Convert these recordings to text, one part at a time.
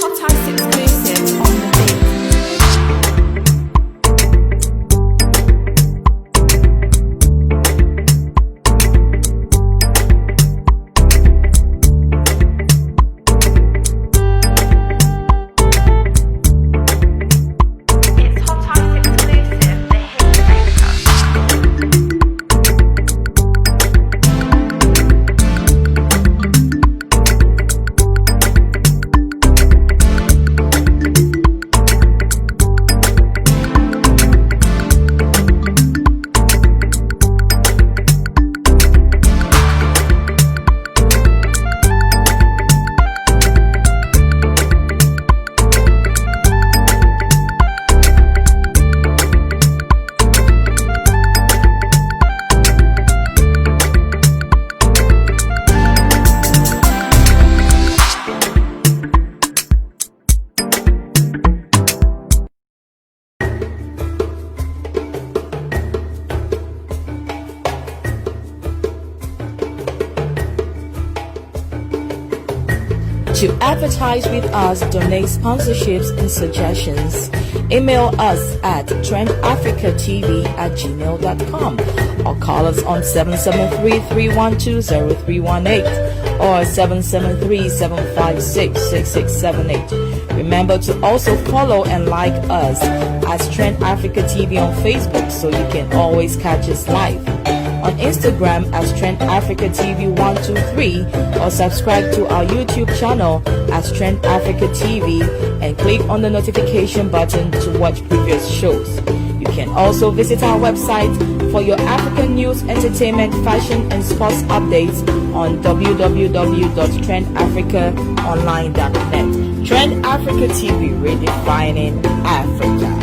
hot ice exclusive on the beat. To advertise with us, donate sponsorships and suggestions, email us at trendafricatv@gmail.com or call us on 773-312-0318 or 773-756-6678. Remember to also follow and like us as Trend Africa TV on Facebook so you can always catch us live. On Instagram as Trend Africa TV 123 or subscribe to our YouTube channel as Trend Africa TV and click on the notification button to watch previous shows. You can also visit our website for your African news, entertainment, fashion and sports updates on www.trendafricaonline.net. Trend Africa TV, redefining Africa.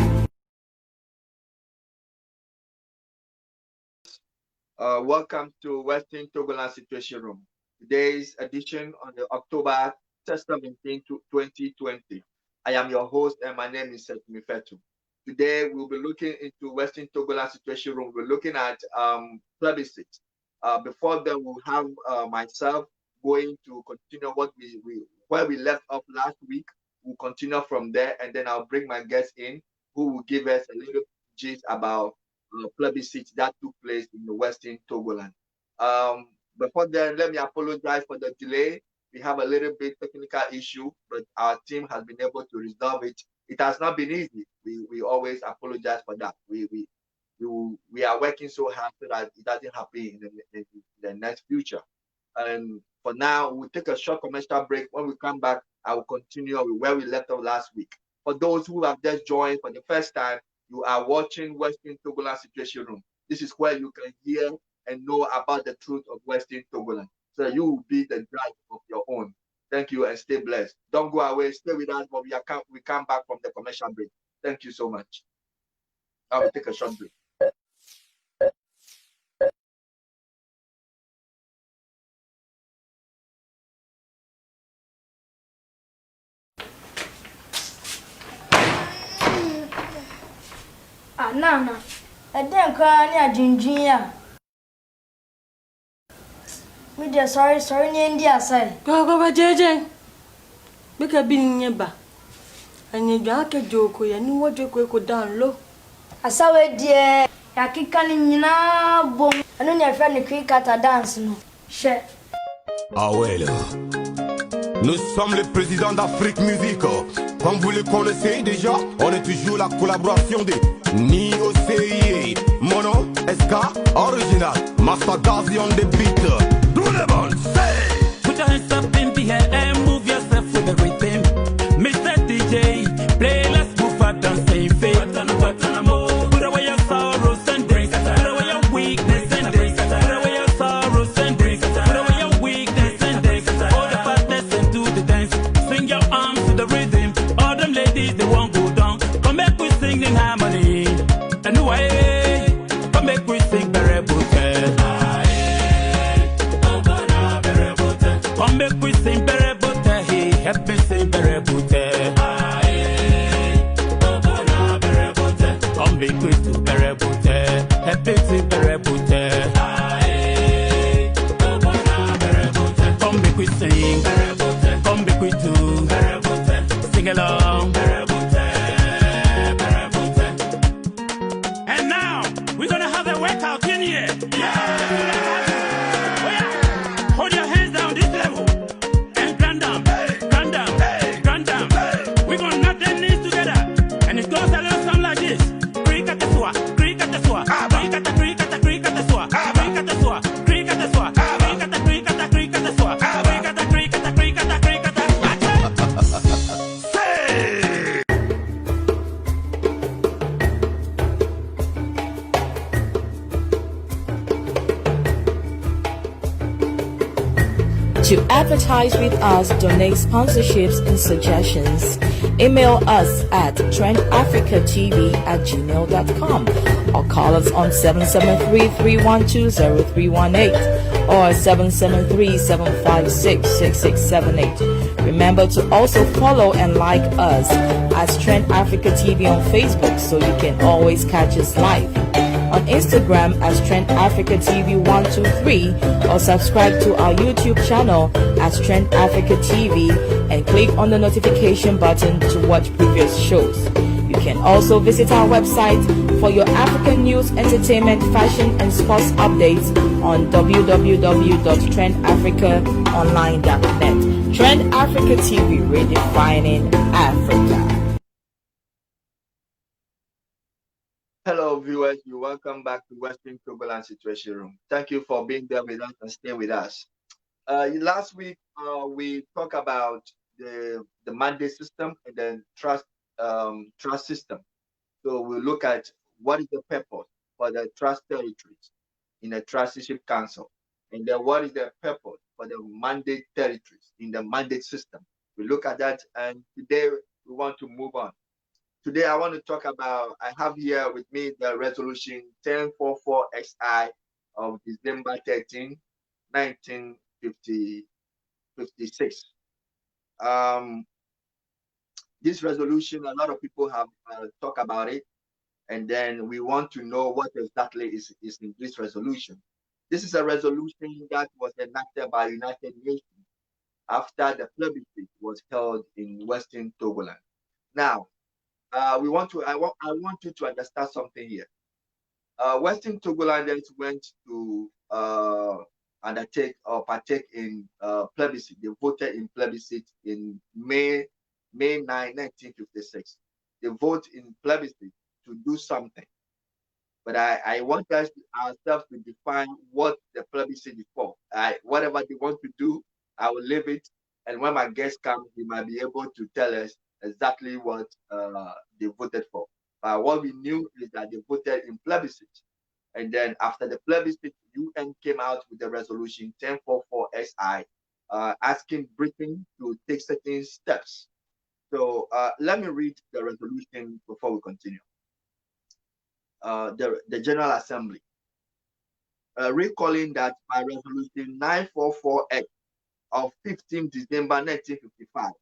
Welcome to Western Togoland Situation Room. Today's edition on the October 17, 2020. I am your host and my name is Setumi Fetu. Today we'll be looking into Western Togoland Situation Room. We're looking at Plebiscite. Before then, we'll have myself going to continue where we left off last week. We'll continue from there, and then I'll bring my guest in who will give us a little gist about Plebiscite that took place in the Western Togoland. Before then, let me apologize for the delay. We have a little bit technical issue, but our team has been able to resolve it. It has not been easy. We always apologize for that. We are working so hard so that it doesn't happen in the next future. And for now, we'll take a short commercial break. When we come back, I will continue with where we left off last week. For those who have just joined for the first time, you are watching Western Togoland Situation Room. This is where you can hear and know about the truth of Western Togoland. So you will be the judge of your own. Thank you and stay blessed. Don't go away. Stay with us, but we come back from the commercial break. Thank you so much. I will take a short break. Nana, I didn't cry near Ginger. We just sorry, in India side. Go, JJ. Make a bin yeba. And you got a joke, and you what you could down low. I saw it, dear. I keep calling now, boom. I know your friend the quick at a dance. No, shit. Ah ouais là. Nous sommes les présidents d'Afrique Musique. Comme vous le connaissez déjà, on est toujours la collaboration des Ni-O-C-I-E. Mono, SK, original. Master Gazi on the beat. Do the band, say. Put your hands up in the air and move yourself with the rhythm. Mr. DJ, play, let's move out and say faith. Put away your sorrows and drinks. Put away your weakness and drinks. Put away your sorrows and drinks. Put away your weakness and drinks. All the fatness and do the dance. Swing your arms to the rhythm. All them ladies, they won't go down. Come back, we sing in harmony. Anyway, come back, we sing very good. Come back, we sing very good. Hey, help me sing very good. Come back, we sing very good. Help me sing very good. Come back, we sing. Come back, we do. sing along. And now we're gonna have a workout in here. Oh yeah. Hold your hands down this level and grand down, grand down, grand down. We're gonna knock their knees together, and it goes a little something like this. Creak at the swat, creak at the swat, creak at the creak at the creak at the swat, creak at the swat, creak at the swat, creak at the creak at the creak at the swat, creak at the creak at the creak at the creak at the. To advertise with us, donate sponsorships and suggestions, email us at trendafricatv@gmail.com or call us on 773-312-0318 or 773-756-6678. Remember to also follow and like us as Trend Africa TV on Facebook so you can always catch us live. On Instagram as Trend Africa TV 123 or subscribe to our YouTube channel as Trend Africa TV and click on the notification button to watch previous shows. You can also visit our website for your African news, entertainment, fashion and sports updates on www.trendafricaonline.net. Trend Africa TV, redefining Africa. Hello, viewers. You're welcome back to Western Togoland Situation Room. Thank you for being there with us and staying with us. Last week, we talked about the mandate system and then trust system. So we look at what is the purpose for the trust territories in the trusteeship council, and then what is the purpose for the mandate territories in the mandate system. We look at that, and today we want to move on. Today, I want to talk about, I have here with me the resolution 1044XI of December 13, 1956. This resolution, a lot of people have talked about it, and then we want to know what exactly is in this resolution. This is a resolution that was enacted by United Nations after the plebiscite was held in Western Togoland. Now, I want you to understand something here. Western Togolanders went to partake in plebiscite. They voted in plebiscite in May 9, 1956. They vote in plebiscite to do something. But I want ourselves to define what the plebiscite is for. Whatever they want to do, I will leave it. And when my guest comes, he might be able to tell us exactly what they voted for. But what we knew is that they voted in plebiscite. And then after the plebiscite, UN came out with the resolution 1044XI, asking Britain to take certain steps. So let me read the resolution before we continue. The General Assembly, recalling that by resolution 944X of 15 December 1955,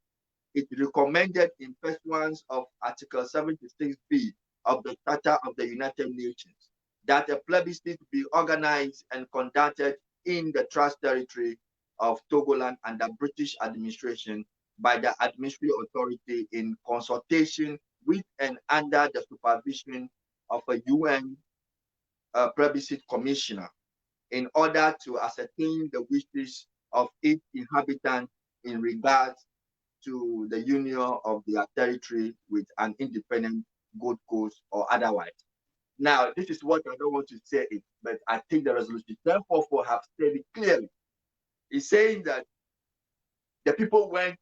it recommended in pursuance of Article 76B of the Charter of the United Nations that a plebiscite be organized and conducted in the Trust Territory of Togoland under British administration by the administrative authority in consultation with and under the supervision of a UN plebiscite commissioner in order to ascertain the wishes of its inhabitants in regards to the union of their territory with an independent Gold Coast or otherwise. Now, this is what I don't want to say it, but I think the resolution 1044 have said it clearly. It's saying that the people they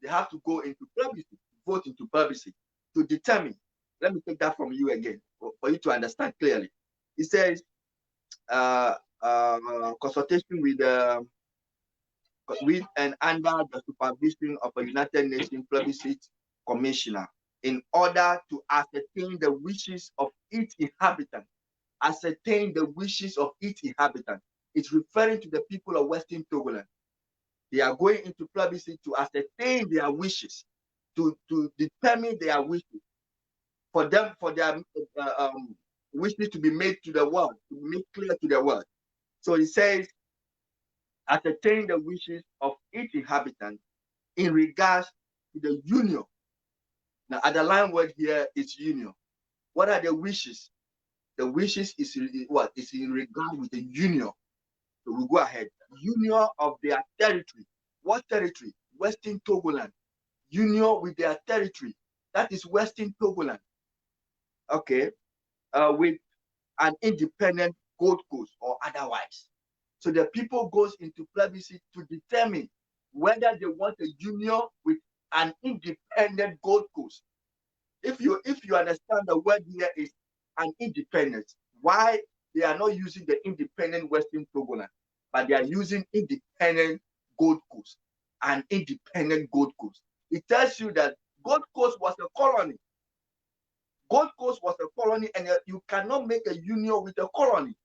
have to go into plebiscite, vote into plebiscite to determine. Let me take that from you again for you to understand clearly. It says consultation with and under the supervision of a United Nations plebiscite commissioner in order to ascertain the wishes of its inhabitants. Ascertain the wishes of its inhabitants. It's referring to the people of Western Togoland. They are going into plebiscite to ascertain their wishes, to determine their wishes, for their wishes to be made to the world, to be made clear to the world. So it says, ascertain the wishes of its inhabitants in regards to the union Now, underline word here is union. What are the wishes? The wishes is what? Is in regard with the union. So we go ahead. Union of their territory. What territory? Western Togoland. Union with their territory. That is Western Togoland. Okay. With an independent Gold Coast or otherwise. So the people goes into plebiscite to determine whether they want a union with an independent Gold Coast. If you understand the word here is an independent, why they are not using the independent Western Togoland, but they are using independent Gold Coast, an independent Gold Coast. It tells you that Gold Coast was a colony. Gold Coast was a colony, and you cannot make a union with a colony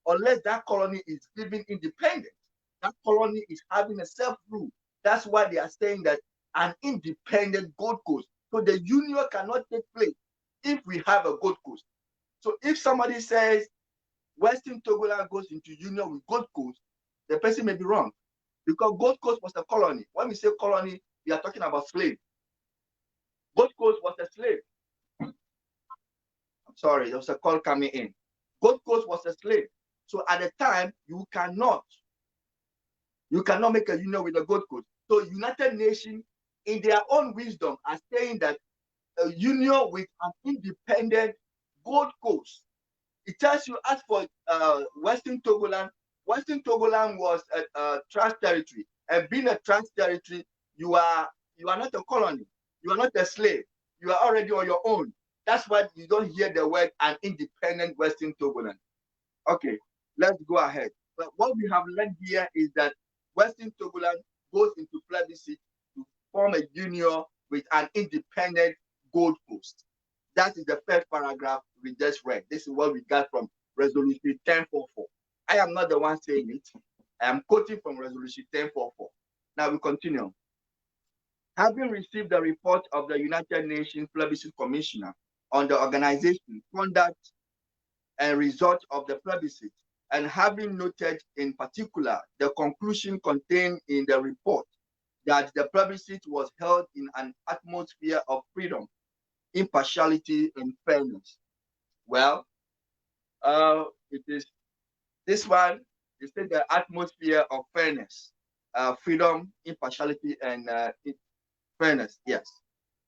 unless that colony is given independence. That colony is having a self-rule. That's why they are saying that an independent Gold Coast. So the union cannot take place if we have a Gold Coast. So if somebody says Western Togoland goes into union with Gold Coast, the person may be wrong, because Gold Coast was a colony. When we say colony, we are talking about slave. Gold Coast was a slave. I'm sorry, there was a call coming in. Gold Coast was a slave. So at the time, you cannot make a union with the Gold Coast. So United Nations, in their own wisdom, are saying that a union with an independent Gold Coast. It tells you, as for Western Togoland was a trust territory, and being a trust territory, you are not a colony, you are not a slave, you are already on your own. That's why you don't hear the word an independent Western Togoland. Okay, let's go ahead. But what we have learned here is that Western Togoland goes into plebiscite to form a union with an independent Gold Coast. That is the first paragraph we just read. This is what we got from Resolution 1044. I am not the one saying it. I am quoting from Resolution 1044. Now we continue. Having received the report of the United Nations Plebiscite Commissioner on the organization, conduct, and result of the plebiscite, and having noted in particular the conclusion contained in the report that the plebiscite was held in an atmosphere of freedom, impartiality, and fairness. Well, it is this one. It says the atmosphere of fairness, freedom, impartiality, and fairness. Yes,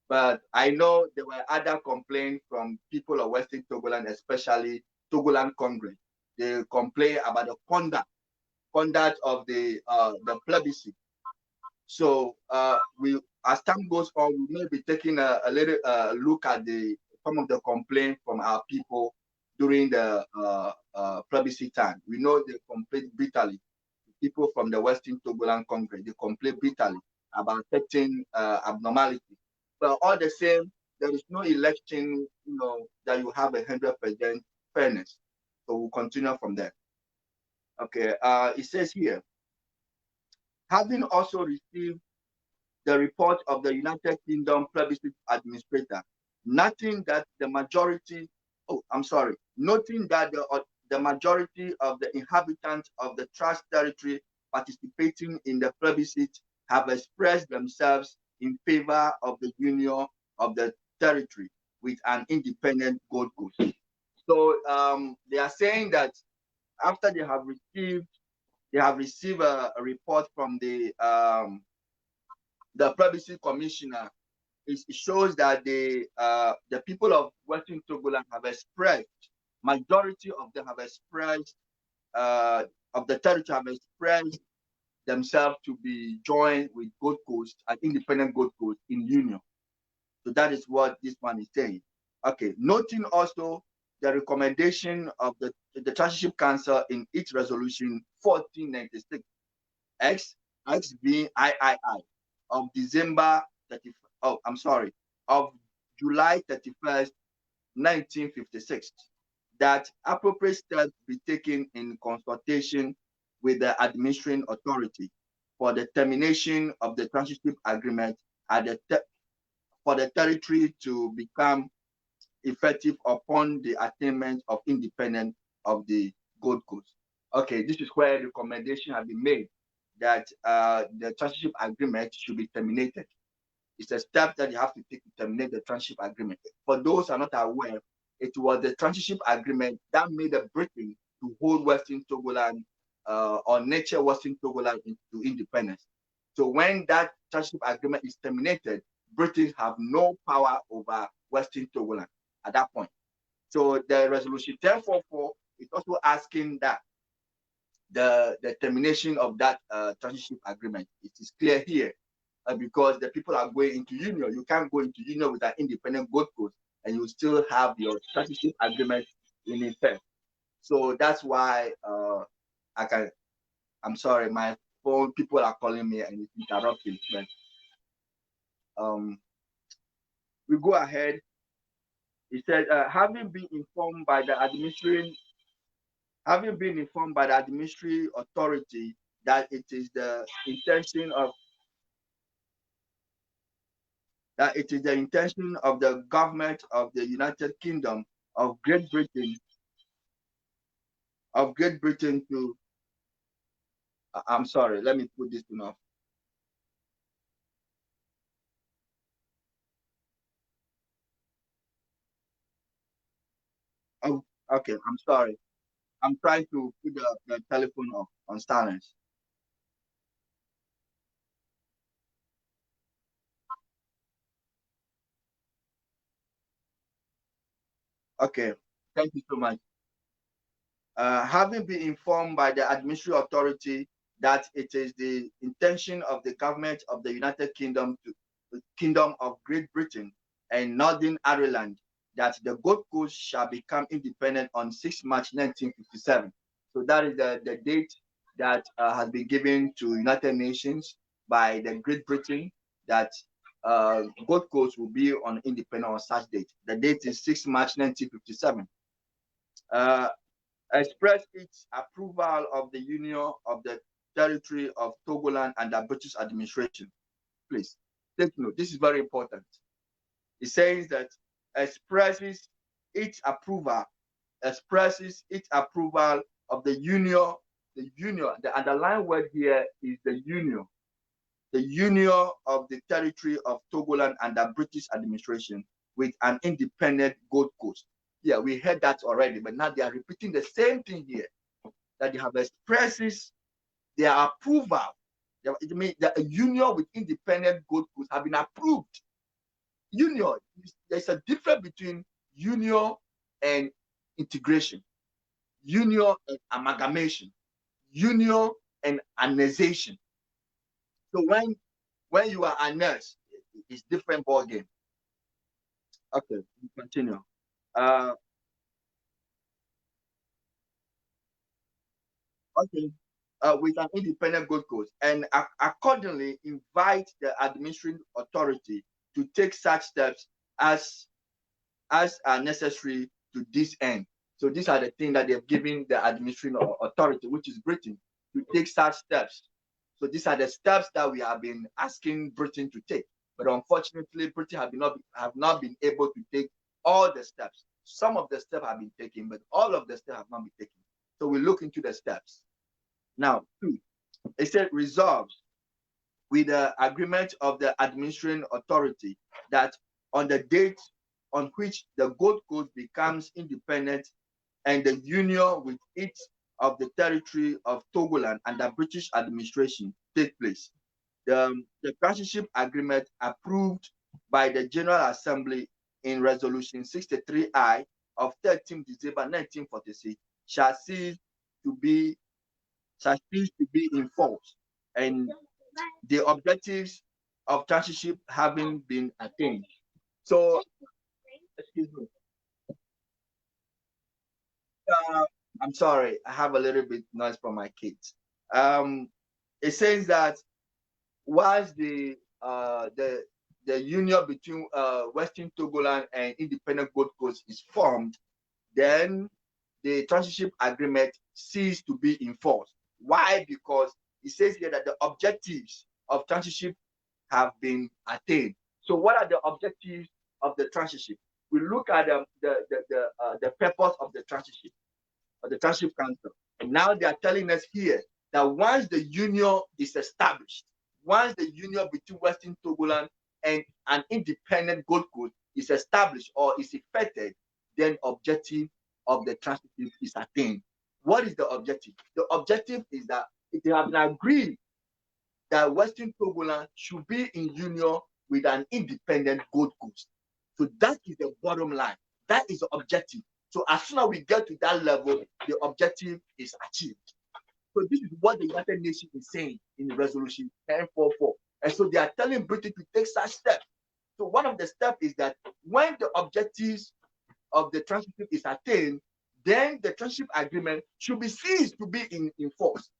but I know there were other complaints from people of Western Togoland, especially Togoland Congress. They complain about the conduct of the plebiscite. So we, as time goes on, we may be taking a little look at some of the complaints from our people during the plebiscite time. We know they complain bitterly. People from the Western Togoland Congress, they complain bitterly about certain abnormality. But all the same, there is no election, that you have 100% fairness. So we'll continue from there. Okay, it says here, having also received the report of the United Kingdom Plebiscite Administrator, noting that the majority of the inhabitants of the Trust Territory participating in the plebiscite have expressed themselves in favor of the union of the territory with an independent Gold Coast. So they are saying that after they have received a report from the Plebiscite Commissioner, it shows that the people of Western Togoland have expressed, majority of them have expressed, of the territory have expressed themselves to be joined with Gold Coast, an independent Gold Coast in union. So that is what this one is saying. Okay, noting also the recommendation of the Transitorship Council in its resolution 1496, XBIII of July 31st, 1956, that appropriate steps be taken in consultation with the administering authority for the termination of the transitorship agreement for the territory to become effective upon the attainment of independence of the Gold Coast. Okay, this is where recommendation has been made that the transitorship agreement should be terminated. It's a step that you have to take to terminate the transition agreement. For those who are not aware, it was the transition agreement that made Britain to hold Western Togoland or nurture Western Togoland into independence. So when that transition agreement is terminated, Britain have no power over Western Togoland at that point. So the resolution 1044 is also asking that the termination of that transition agreement. It is clear here because the people are going into union. You can't go into union with an independent Gold Coast and you still have your transition agreement in effect. So that's why I'm sorry, my phone, people are calling me and it's interrupting. But we go ahead. He said, having been informed by the administrative authority that it is the intention of the government of the United Kingdom of Great Britain to I'm sorry, let me put this enough. Oh, okay, I'm sorry. I'm trying to put the telephone off on silence. Okay, thank you so much. Having been informed by the administrative authority that it is the intention of the government of the United Kingdom of Great Britain and Northern Ireland that the Gold Coast shall become independent on 6 March 1957. So that is the date that has been given to United Nations by the Great Britain that Gold Coast will be on independent on such date. The date is 6 March 1957. Expressed its approval of the union of the territory of Togoland under British administration. Please take note. This is very important. It says that expresses its approval of the union. The underlying word here is the union of the territory of Togoland under British administration with an independent Gold Coast. Yeah, we heard that already, but now they are repeating the same thing here, that they have expresses their approval. It means that a union with independent Gold Coast have been approved. Union, there's a difference between union and integration, union and amalgamation, union and annexation. So when you are annexed, it's different ball game. Okay, we continue. With an independent Gold Coast, and accordingly invite the administrative authority to take such steps as are necessary to this end. So these are the things that they've given the administrative authority, which is Britain, to take such steps. So these are the steps that we have been asking Britain to take. But unfortunately, Britain have not been able to take all the steps. Some of the steps have been taken, but all of the steps have not been taken. So we look into the steps. Now, 2, it said resolves with the agreement of the administrative authority that on the date on which the Gold Coast becomes independent and the union with each of the territory of Togoland under British administration take place. The partnership agreement approved by the General Assembly in Resolution 63I of 13 December 1946 shall cease to be enforced, and the objectives of transitorship having been attained. So, excuse me. I'm sorry, I have a little bit noise from my kids. It says that once the union between Western Togoland and independent Gold Coast is formed, then the transitorship agreement ceased to be enforced. Why? Because it says here that the objectives of transitorship have been attained. So what are the objectives of the transitorship? We look at the purpose of the transitorship, of the Transitorship Council. And now they are telling us here that once the union is established, once the union between Western Togoland and an independent Gold Coast is established or is effected, then objective of the transitive is attained. What is the objective? The objective is that they have been agreed that Western Togoland should be in union with an independent Gold Coast. So that is the bottom line. That is the objective. So as soon as we get to that level, the objective is achieved. So this is what the United Nations is saying in Resolution 1044. And so they are telling Britain to take such steps. So one of the steps is that when the objectives of the transitive is attained, then the transitive agreement should be ceased to be in force.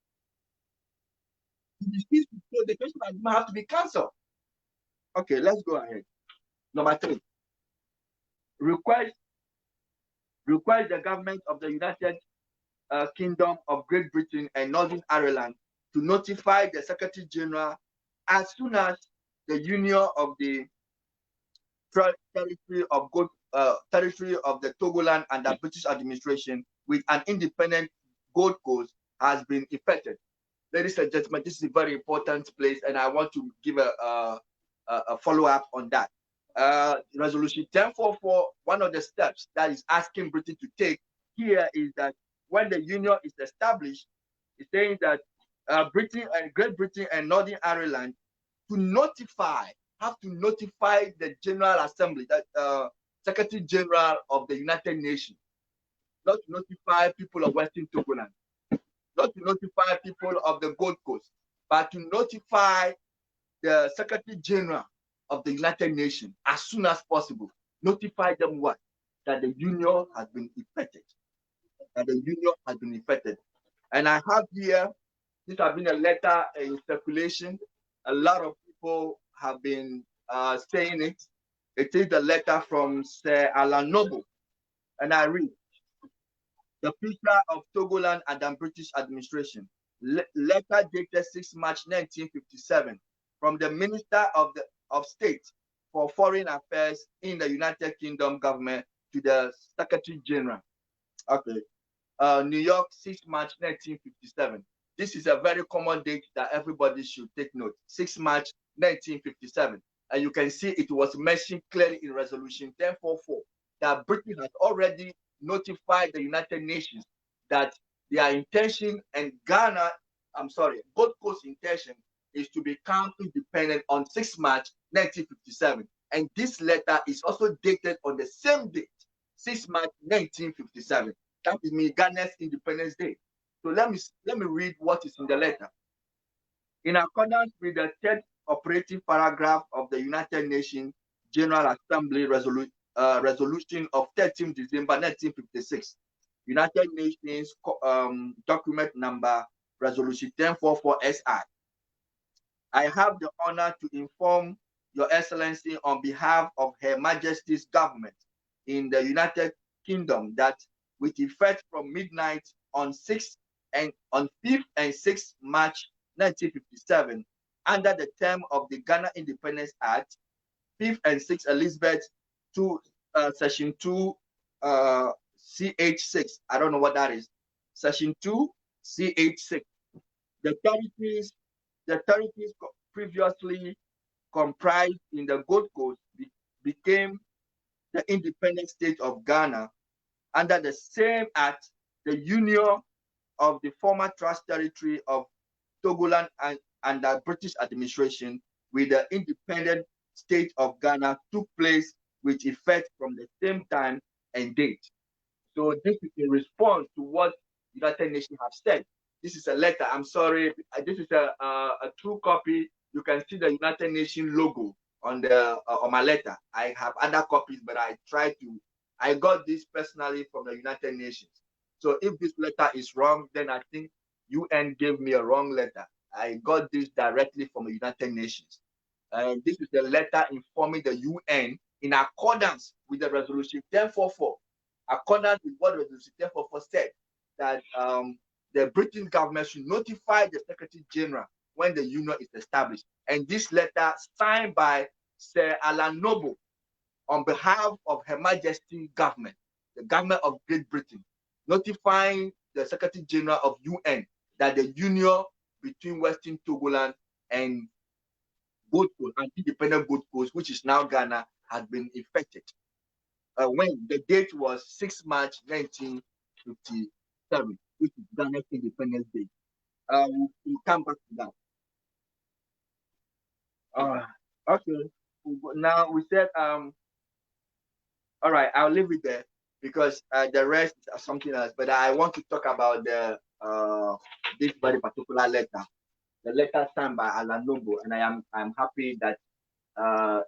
So the transitive agreement has to be cancelled. Okay, let's go ahead. Number 3, requires the government of the United Kingdom of Great Britain and Northern Ireland to notify the Secretary General as soon as the union of the territory of the Togoland and the British administration with an independent Gold Coast has been effected. Ladies and gentlemen, this is a very important place, and I want to give a follow-up on that. Resolution 1044, one of the steps that is asking Britain to take here is that when the union is established, it's saying that Great Britain and Northern Ireland have to notify the General Assembly, that Secretary General of the United Nations, not to notify people of Western Togoland, not to notify people of the Gold Coast, but to notify the Secretary General of the United Nations as soon as possible. Notify them what? That the union has been effected. That the union has been effected. And I have here, this has been a letter in circulation. A lot of people have been saying it. It is the letter from Sir Alan Noble. And I read, the Preacher of Togoland and the British administration. Letter dated 6 March 1957 from the Minister of State for Foreign Affairs in the United Kingdom government to the Secretary General. Okay. New York, 6 March 1957. This is a very common date that everybody should take note. 6 March 1957. And you can see it was mentioned clearly in Resolution 1044 that Britain has already notified the United Nations that their intention and Gold Coast intention is to become independent on 6 March 1957. And this letter is also dated on the same date, 6 March 1957. That is Ghana's Independence Day. So let me read what is in the letter. In accordance with the third operative paragraph of the United Nations General Assembly resolution of 13 December 1956, United Nations document number Resolution 1044 SI. I have the honor to inform Your Excellency on behalf of Her Majesty's government in the United Kingdom that with effect from midnight on 5th and 6th March 1957, under the term of the Ghana Independence Act, 5th and 6th Elizabeth 2, Section 2, CH6. I don't know what that is. Section 2, CH6. The territories previously comprised in the Gold Coast became the independent state of Ghana under the same act. The union of the former trust territory of Togoland and the British administration with the independent state of Ghana took place with effect from the same time and date. So this is in response to what the United Nations have said. This is a letter. I'm sorry. This is a true copy. You can see the United Nations logo on my letter. I have other copies, but I got this personally from the United Nations. So if this letter is wrong, then I think UN gave me a wrong letter. I got this directly from the United Nations. This is the letter informing the UN in accordance with the Resolution 1044, accordance with what Resolution 1044 said, that the British government should notify the Secretary General when the union is established. And this letter signed by Sir Alan Noble on behalf of Her Majesty's government, the government of Great Britain, notifying the Secretary General of UN that the union between Western Togoland and Gold Coast, independent Gold Coast, which is now Ghana, had been infected. When the date was 6 March 1957, which is Ghana's Independence Day. We'll come back to that. Okay. Now we said all right, I'll leave it there because the rest is something else. But I want to talk about the this very particular letter, the letter signed by Alan Nobo, and I'm happy that I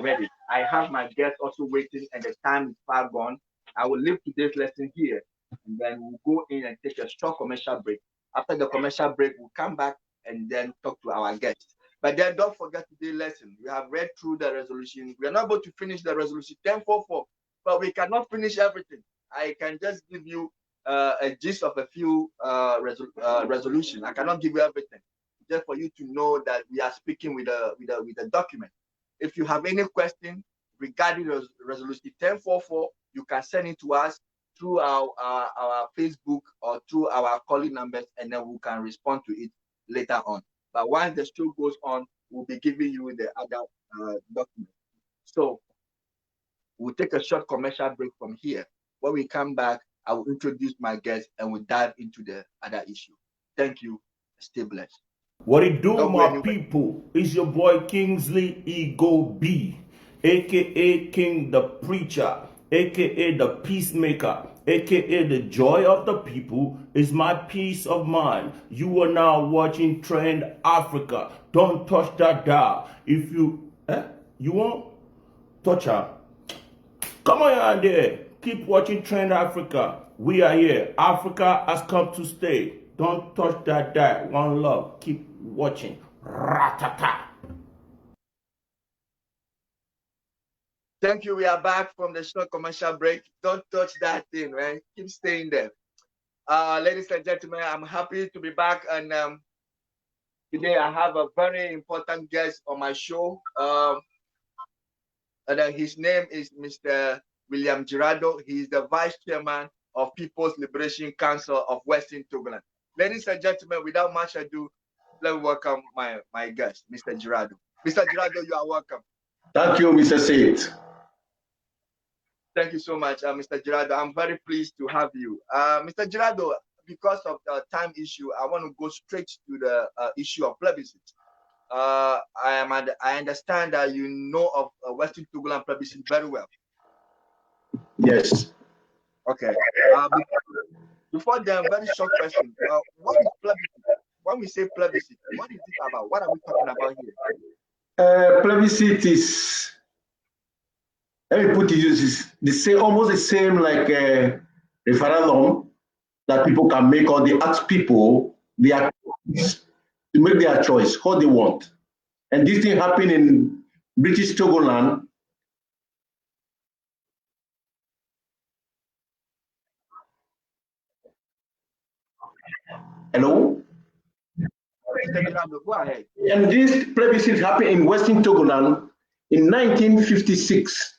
read it. I have my guests also waiting, and the time is far gone. I will leave today's lesson here, and then we'll go in and take a short commercial break. After the commercial break, we'll come back and then talk to our guests. But then don't forget today's lesson. We have read through the resolution. We are not able to finish the resolution 1044, but we cannot finish everything. I can just give you a gist of a few resolutions. I cannot give you everything, just for you to know that we are speaking with a document. If you have any question regarding resolution 1044, you can send it to us through our Facebook or through our calling numbers, and then we can respond to it later on. But once the show goes on, we'll be giving you the other document. So we'll take a short commercial break from here. When we come back, I will introduce my guests and we'll dive into the other issue. Thank you. Stay blessed. What it do, my people? It's your boy Kingsley Ego B, aka King the Preacher, aka the Peacemaker, aka the Joy of the People. Is my peace of mind. You are now watching Trend Africa. Don't touch that dial. If you won't touch her. Come on there. Keep watching Trend Africa. We are here. Africa has come to stay. Don't touch that dial. One love. Keep watching. Ratata. Thank you. We are back from the short commercial break. Don't touch that thing, right? Keep staying there. Ladies and gentlemen, I'm happy to be back. And today I have a very important guest on my show. And his name is Mr. William Girardo. He is the Vice Chairman of People's Liberation Council of Western Togoland. Ladies and gentlemen, without much ado, let me welcome my guest, Mr. Girardo. Mr. Girardo, you are welcome. Thank you, Mr. Said. Thank you so much, Mr. Girardo. I'm very pleased to have you. Mr. Girardo, because of the time issue, I want to go straight to the issue of plebiscite. I understand that you know of Western Togoland plebiscite very well. Yes. Okay. Before the very short question, what is plebiscite? When we say plebiscite, what is it about? What are we talking about here? Plebiscite is, let me put it, is the same, almost the same like a referendum that people can make, or they ask people their choice, to make their choice, how they want. And this thing happened in British Togoland. Hello? Go ahead. And this plebiscite happened in Western Togoland in 1956.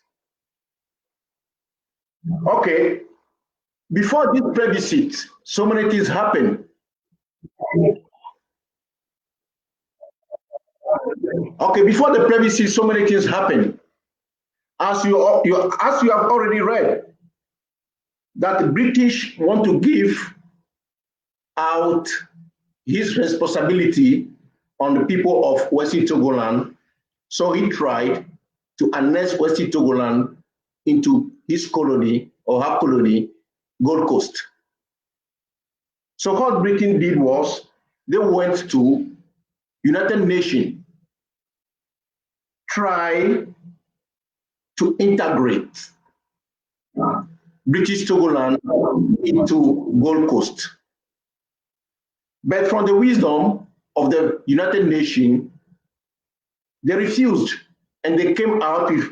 Okay. Before this plebiscite, so many things happened. Okay, before the plebiscite, so many things happened. As you have already read, that the British want to give out his responsibility on the people of Western Togoland, so he tried to annex Western Togoland into his colony or her colony, Gold Coast. So what Britain did was they went to United Nations, try to integrate British Togoland into Gold Coast. But from the wisdom of the United Nations, they refused, and they came out with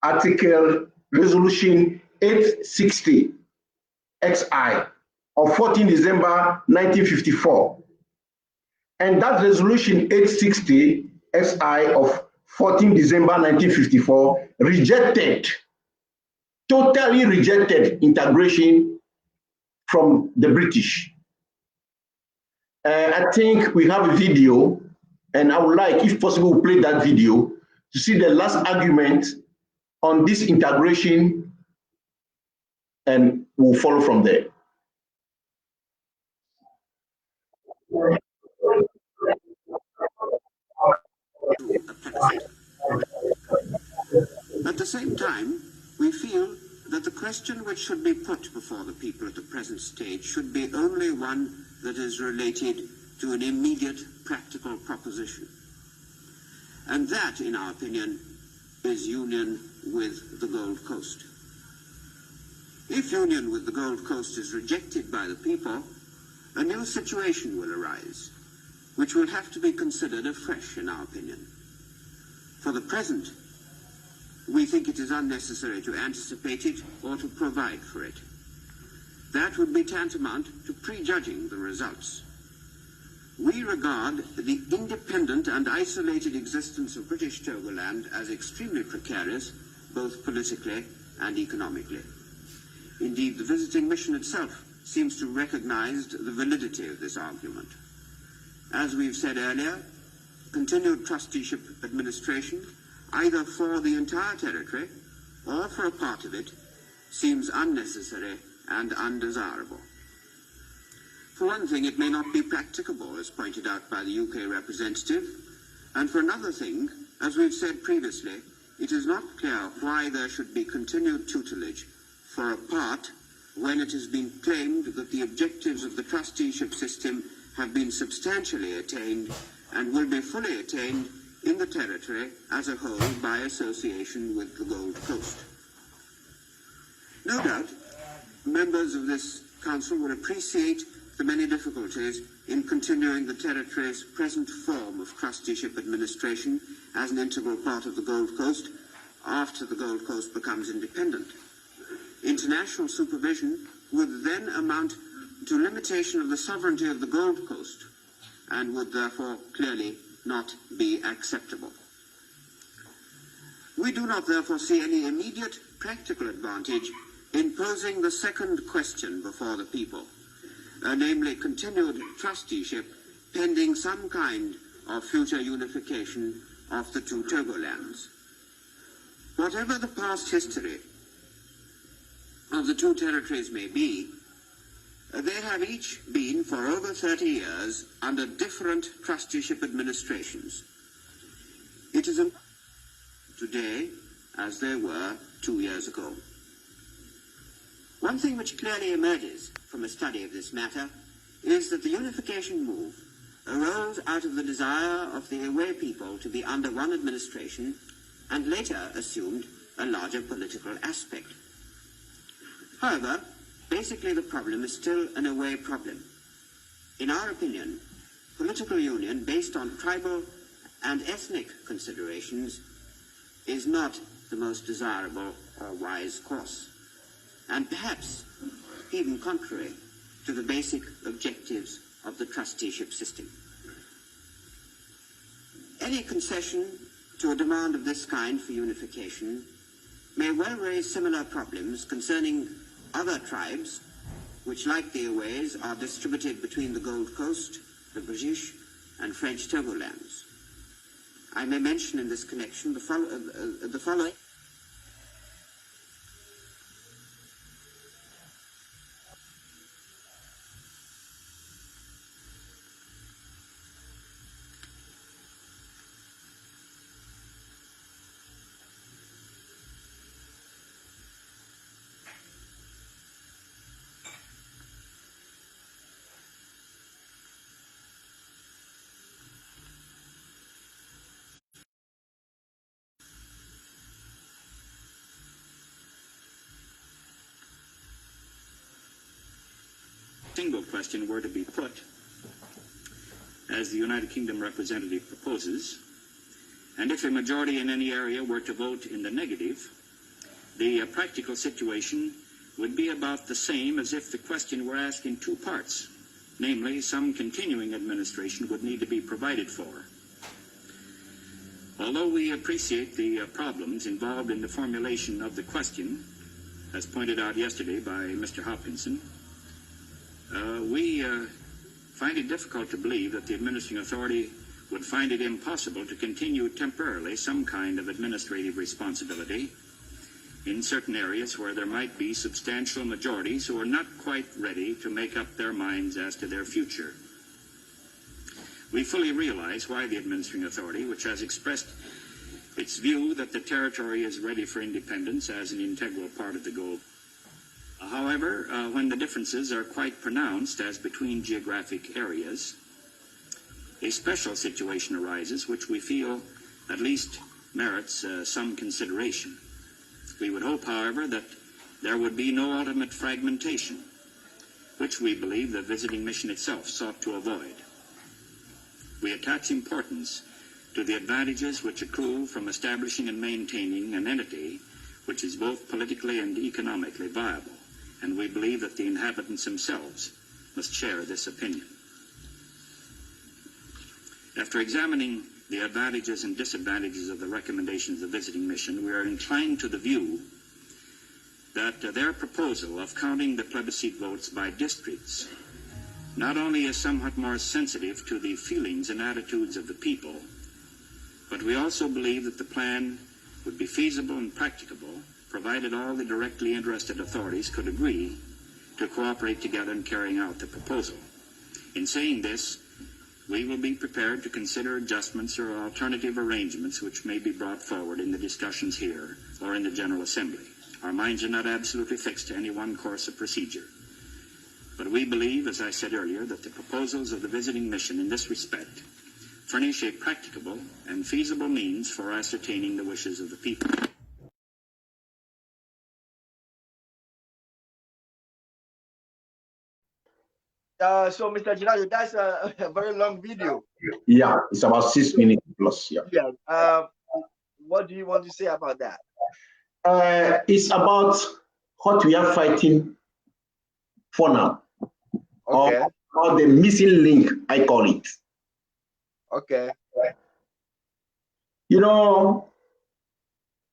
Article Resolution 860 XI of 14 December 1954. And that Resolution 860 XI of 14 December 1954 totally rejected integration from the British. I think we have a video And I would like, if possible, play that video to see the last argument on this integration, and we'll follow from there. At the same time, we feel that the question which should be put before the people at the present stage should be only one that is related to an immediate practical proposition. And that, in our opinion, is union with the Gold Coast. If union with the Gold Coast is rejected by the people, a new situation will arise, which will have to be considered afresh, in our opinion. For the present, we think it is unnecessary to anticipate it or to provide for it. That would be tantamount to prejudging the results. We regard the independent and isolated existence of British Togoland as extremely precarious, both politically and economically. Indeed, the visiting mission itself seems to recognize the validity of this argument. As we've said earlier, continued trusteeship administration, either for the entire territory or for a part of it, seems unnecessary and undesirable. For one thing, it may not be practicable, as pointed out by the UK representative, and for another thing, as we've said previously, it is not clear why there should be continued tutelage for a part when it has been claimed that the objectives of the trusteeship system have been substantially attained and will be fully attained in the territory as a whole by association with the Gold Coast. No doubt, members of this council will appreciate the many difficulties in continuing the territory's present form of trusteeship administration as an integral part of the Gold Coast after the Gold Coast becomes independent. International supervision would then amount to limitation of the sovereignty of the Gold Coast and would therefore clearly not be acceptable. We do not therefore see any immediate practical advantage in posing the second question before the people, namely continued trusteeship pending some kind of future unification of the two Togolands. Whatever the past history of the two territories may be, they have each been for over 30 years under different trusteeship administrations. It is today as they were 2 years ago. One thing which clearly emerges from a study of this matter is that the unification move arose out of the desire of the Ewe people to be under one administration and later assumed a larger political aspect. However, basically the problem is still an Ewe problem. In our opinion, political union based on tribal and ethnic considerations is not the most desirable or wise course, and perhaps even contrary to the basic objectives of the trusteeship system. Any concession to a demand of this kind for unification may well raise similar problems concerning other tribes which, like the Ewes, are distributed between the Gold Coast, the British and French Togolands. I may mention in this connection the following. Single question were to be put, as the United Kingdom representative proposes, and if a majority in any area were to vote in the negative, the practical situation would be about the same as if the question were asked in two parts, namely, some continuing administration would need to be provided for. Although we appreciate the problems involved in the formulation of the question, as pointed out yesterday by Mr. Hopkinson, we find it difficult to believe that the administering authority would find it impossible to continue temporarily some kind of administrative responsibility in certain areas where there might be substantial majorities who are not quite ready to make up their minds as to their future. We fully realize why the administering authority, which has expressed its view that the territory is ready for independence as an integral part of the goal. However, when the differences are quite pronounced as between geographic areas, a special situation arises which we feel at least merits some consideration. We would hope, however, that there would be no ultimate fragmentation, which we believe the visiting mission itself sought to avoid. We attach importance to the advantages which accrue from establishing and maintaining an entity which is both politically and economically viable, and we believe that the inhabitants themselves must share this opinion. After examining the advantages and disadvantages of the recommendations of the visiting mission, we are inclined to the view that their proposal of counting the plebiscite votes by districts not only is somewhat more sensitive to the feelings and attitudes of the people, but we also believe that the plan would be feasible and practicable, provided all the directly interested authorities could agree to cooperate together in carrying out the proposal. In saying this, we will be prepared to consider adjustments or alternative arrangements which may be brought forward in the discussions here or in the General Assembly. Our minds are not absolutely fixed to any one course of procedure. But we believe, as I said earlier, that the proposals of the visiting mission in this respect furnish a practicable and feasible means for ascertaining the wishes of the people. So, Mr. Girardo, that's a very long video. Yeah, it's about 6 minutes plus. Yeah. Yeah. What do you want to say about that? It's about what we are fighting for now. Okay. Or the missing link, I call it. Okay. You know,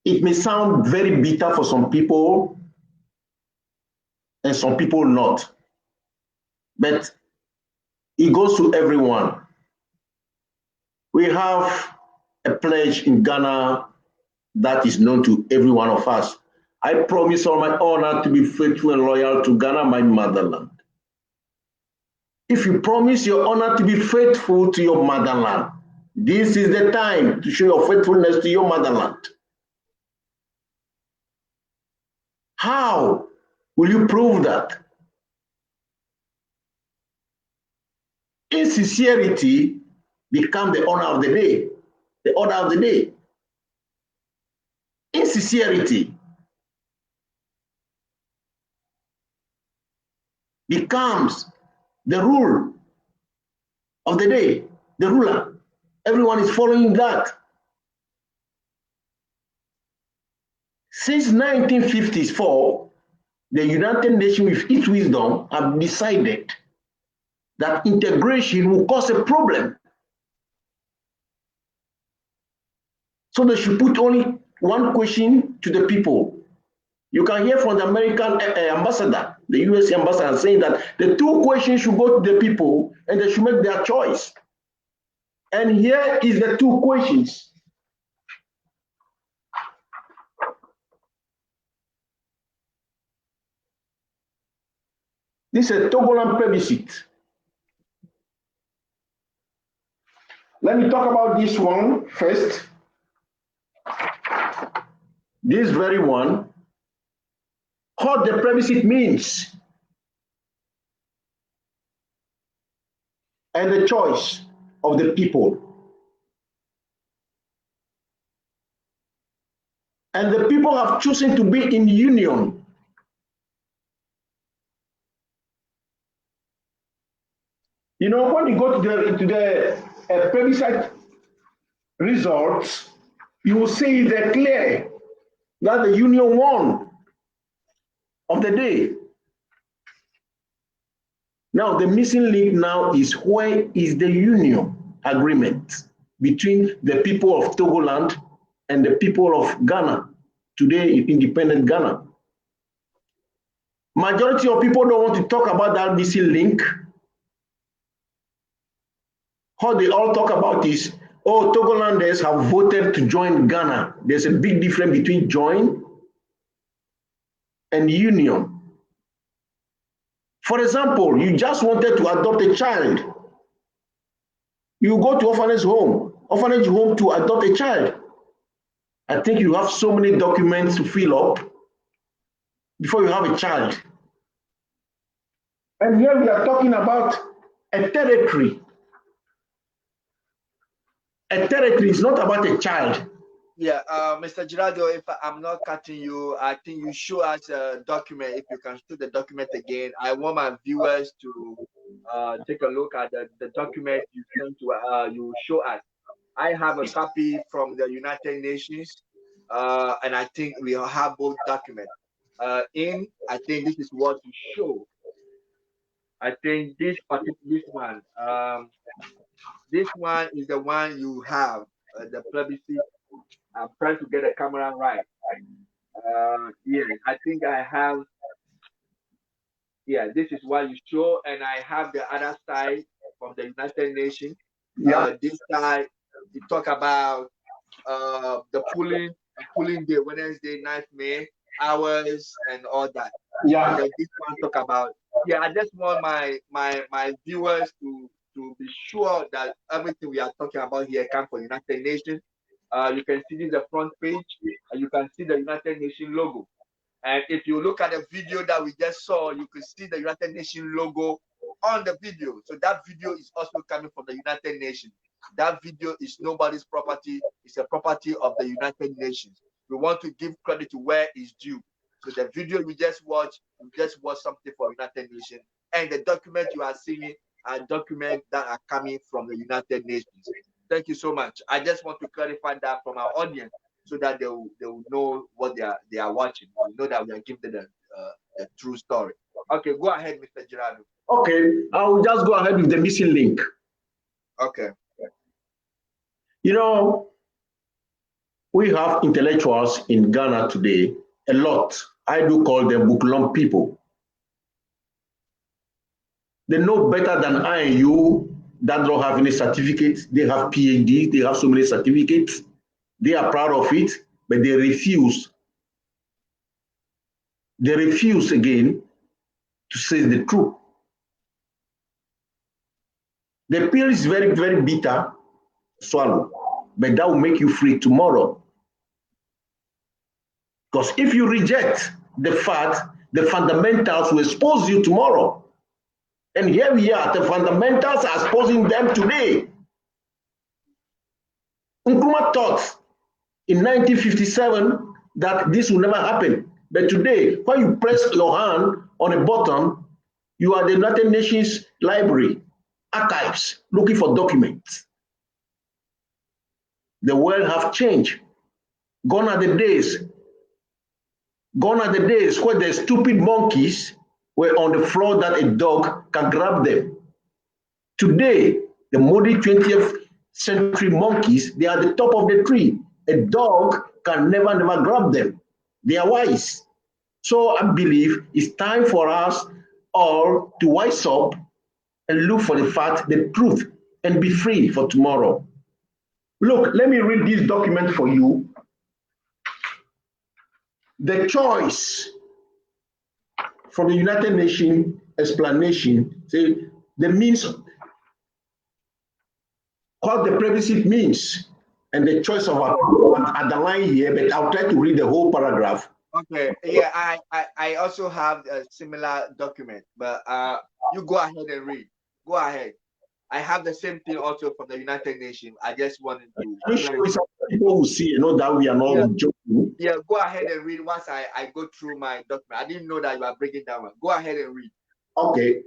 it may sound very bitter for some people and some people not. But it goes to everyone. We have a pledge in Ghana that is known to every one of us. I promise on my honor to be faithful and loyal to Ghana, my motherland. If you promise your honor to be faithful to your motherland, this is the time to show your faithfulness to your motherland. How will you prove that? Insincerity becomes the honor of the day, the order of the day. Insincerity becomes the rule of the day, the ruler. Everyone is following that. Since 1954, the United Nations, with its wisdom, have decided that integration will cause a problem. So they should put only one question to the people. You can hear from the American ambassador, the US ambassador, saying that the two questions should go to the people and they should make their choice. And here is the two questions. This is a Togoland plebiscite. Let me talk about this one first. This very one, what the plebiscite means, and the choice of the people. And the people have chosen to be in union. You know, when you go to the plebiscite results, you will see that clear that the union won of the day. Now, the missing link now is where is the union agreement between the people of Togoland and the people of Ghana, today independent Ghana. Majority of people don't want to talk about that missing link. how they all talk about is, oh, Togolanders have voted to join Ghana. There's a big difference between join and union. For example, you just wanted to adopt a child. You go to orphanage home to adopt a child. I think you have so many documents to fill up before you have a child. And here we are talking about a territory. A territory is not about a child. Yeah, Mr. Girardo, if I'm not cutting you, I think you show us a document. If you can show the document again, I want my viewers to take a look at the document you sent to you show us. I have a copy from the United Nations, and I think we have both documents. I think this is what you show. I think this one is the one you have, the plebiscite. I'm trying to get the camera right. Yeah, I think I have. Yeah, this is what you show, and I have the other side from the United Nations. Yeah. This side, you talk about the polling day, Wednesday, 9th May, hours, and all that. Yeah. And then this one talk about. Yeah, I just want my viewers to be sure that everything we are talking about here comes from United Nations. You can see this the front page, and you can see the United Nations logo. And if you look at the video that we just saw, you can see the United Nations logo on the video. So that video is also coming from the United Nations. That video is nobody's property. It's a property of the United Nations. We want to give credit to where it's due. So the video we just watched something for United Nations. And the document you are seeing are documents that are coming from the United Nations. Thank you so much. I just want to clarify that from our audience so that they will know what they are watching. We know that we are giving them the true story. Okay, go ahead, Mr. Girardo. Okay, I will just go ahead with the missing link. Okay. You know, we have intellectuals in Ghana today, a lot. I do call them book-lump people. They know better than I and you that don't have any certificates. They have PhD, they have so many certificates. They are proud of it, but they refuse. They refuse again to say the truth. The pill is very, very bitter, swallow, but that will make you free tomorrow. Because if you reject the fact, the fundamentals will expose you tomorrow. And here we are, the fundamentals are exposing them today. Nkrumah thought in 1957 that this will never happen. But today, when you press your hand on a button, you are the United Nations Library, archives, looking for documents. The world have changed. Gone are the days where the stupid monkeys were on the floor that a dog can grab them. Today, the modern 20th century monkeys, they are the top of the tree. A dog can never grab them. They are wise. So I believe it's time for us all to wise up and look for the fact, the truth, and be free for tomorrow. Look, let me read this document for you. The choice from the United Nations explanation, say the means, what the plebiscite means, and the choice of underline here, but I'll try to read the whole paragraph. Okay, yeah, I also have a similar document, but you go ahead and read. Go ahead. I have the same thing also from the United Nations. I just wanted to. People will see, you know, that we are not joking. Yeah, go ahead and read once I go through my document. I didn't know that you are breaking down. Go ahead and read. Okay.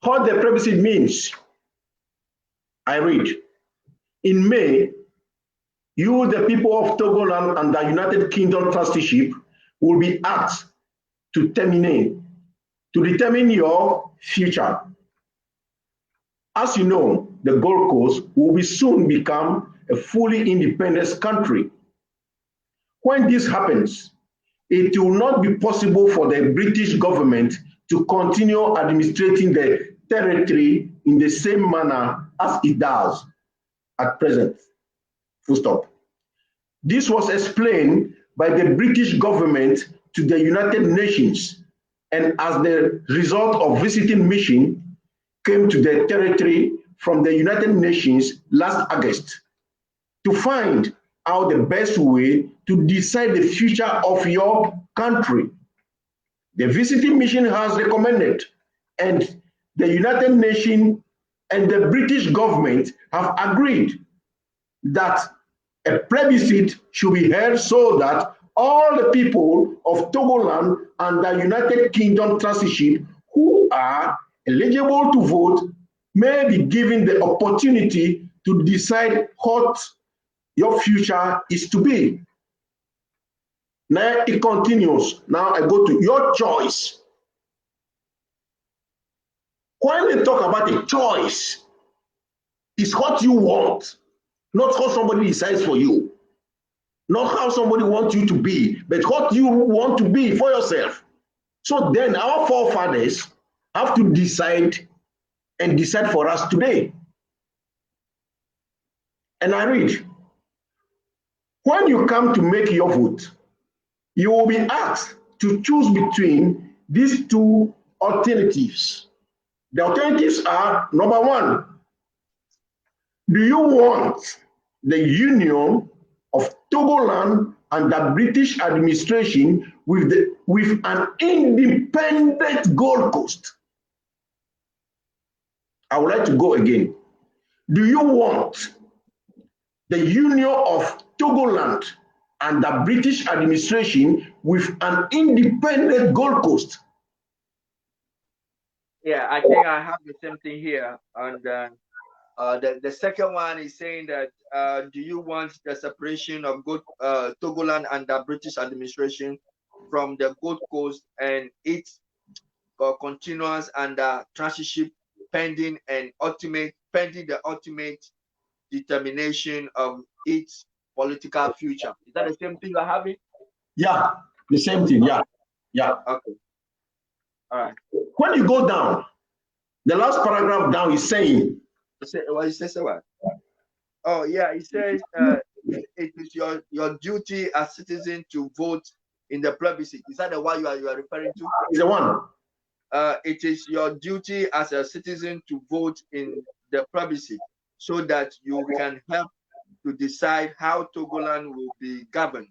What the plebiscite means, I read. In May, you, the people of Togoland and the United Kingdom trusteeship, will be asked to determine your future. As you know, the Gold Coast will soon become a fully independent country. When this happens, it will not be possible for the British government to continue administrating the territory in the same manner as it does at present. Full stop. This was explained by the British government to the United Nations, and as the result of visiting mission came to the territory from the United Nations last August to find out the best way to decide the future of your country. The visiting mission has recommended, and the United Nations and the British government have agreed that a plebiscite should be held so that all the people of Togoland and the United Kingdom transitorship who are eligible to vote may be given the opportunity to decide what your future is to be. Now it continues. Now I go to your choice. When they talk about a choice, it's what you want, not how somebody decides for you, not how somebody wants you to be, but what you want to be for yourself. So then our forefathers have to decide and decide for us today. And I read, when you come to make your vote, you will be asked to choose between these two alternatives. The alternatives are, number one, do you want the union of Togoland and the British administration with an independent Gold Coast? I would like to go again. Do you want the union of Togoland and the British administration with an independent Gold Coast? Yeah, I think I have the same thing here. And the second one is saying that do you want the separation of Togoland and the British administration from the Gold Coast and its continuance and transitorship pending the ultimate determination of its political future? Is that the same thing you're having? Yeah, the same thing. Yeah. Okay. All right. When you go down, the last paragraph down is saying, what it says what? Oh yeah, it says it is your duty as citizen to vote in the plebiscite. Is that the one you are referring to? It's the one. It is your duty as a citizen to vote in the plebiscite so that you can help to decide how Togoland will be governed.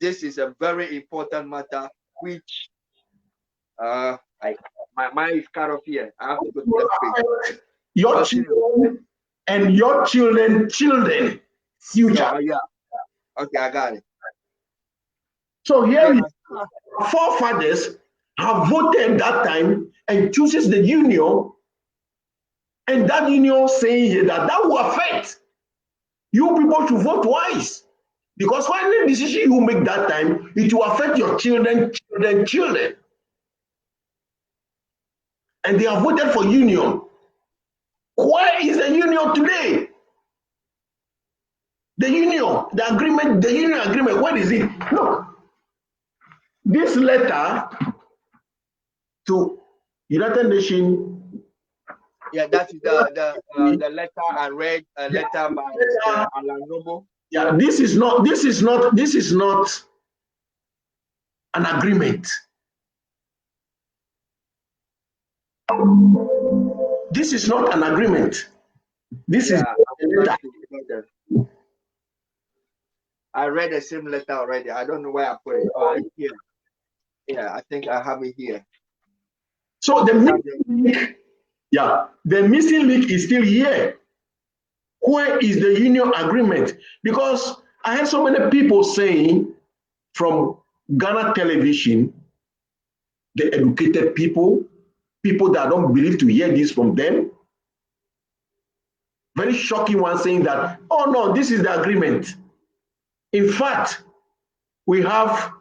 This is a very important matter, which my mind is cut off here. I have to go to the page. Your children and your children future. Oh, yeah. Okay, I got it. So here forefathers have voted that time and chooses the union, and that union saying here that will affect you people to vote twice, because when the decision you make that time, it will affect your children, and they have voted for union. Where is the union today? The union, the union agreement, what is it? Look, this letter to United Nations. Yeah, that is the letter I read, a letter by Alan Noble. Yeah, this is not an agreement. This is not an agreement. This is a letter. I read the same letter already. I don't know where I put it. Oh, here. Yeah, I think I have it here. So the missing link is still here. Where is the union agreement? Because I had so many people saying from Ghana television, the educated people that don't believe to hear this from them, very shocking one saying that, oh no, this is the agreement. In fact, we have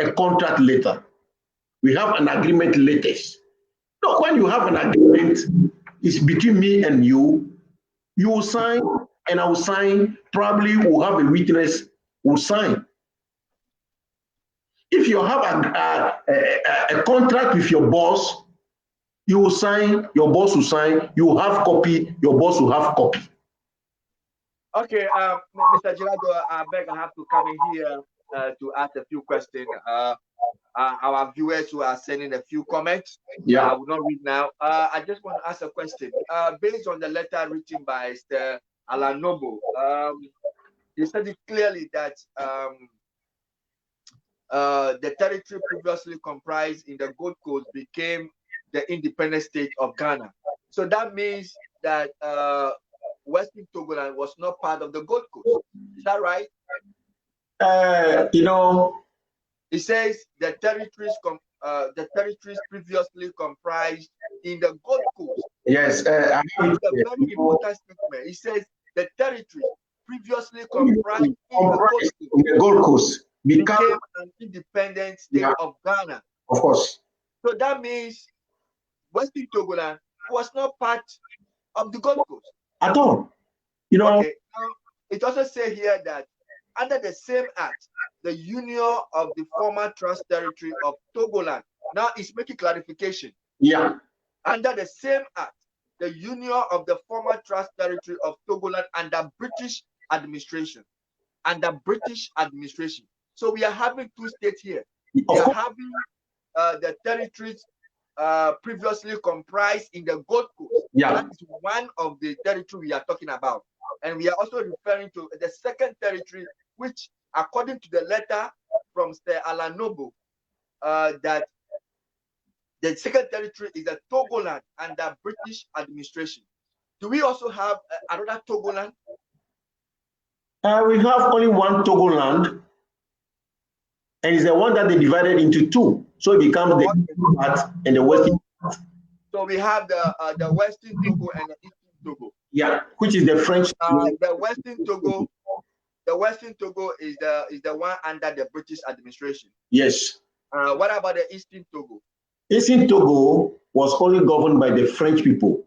a contract letter. We have an agreement latest. No, when you have an agreement, it's between me and you. You will sign, and I will sign. Probably we'll have a witness who will sign. If you have a contract with your boss, You will sign, your boss will sign, you will have copy, your boss will have copy. Okay, Mr. Gerardo, I beg I have to come in here to ask a few questions. Our viewers who are sending a few comments, Yeah. I will not read now. I just want to ask a question. Based on the letter written by Mr. Alan Noble, he said it clearly that the territory previously comprised in the Gold Coast became the independent state of Ghana. So that means that Western Togoland was not part of the Gold Coast. Is that right? It says the territories previously comprised in the Gold Coast. Yes, it's a very important statement. It says the territories previously comprised in the Gold Coast became an independent state of Ghana. Of course. So that means Western Togoland was not part of the Gold Coast at all. Okay. Now, it also says here that under the same act, the union of the former trust territory of Togoland. Now it's making clarification. Yeah. Under the same act, the union of the former trust territory of Togoland under British administration. Under British administration. So we are having two states here. We are having the territories previously comprised in the Gold Coast. Yeah. That is one of the territory we are talking about. And we are also referring to the second territory, which, according to the letter from Sir Alan Noble, that the second territory is the Togoland under British administration. Do we also have another Togoland? We have only one Togoland, and it's the one that they divided into two. So it becomes the eastern part and the western part. So we have the Western Togo and the Eastern Togo. Yeah, which is the French. The Western Togo is the one under the British administration. Yes. What about the Eastern Togo? Eastern Togo was only governed by the French people.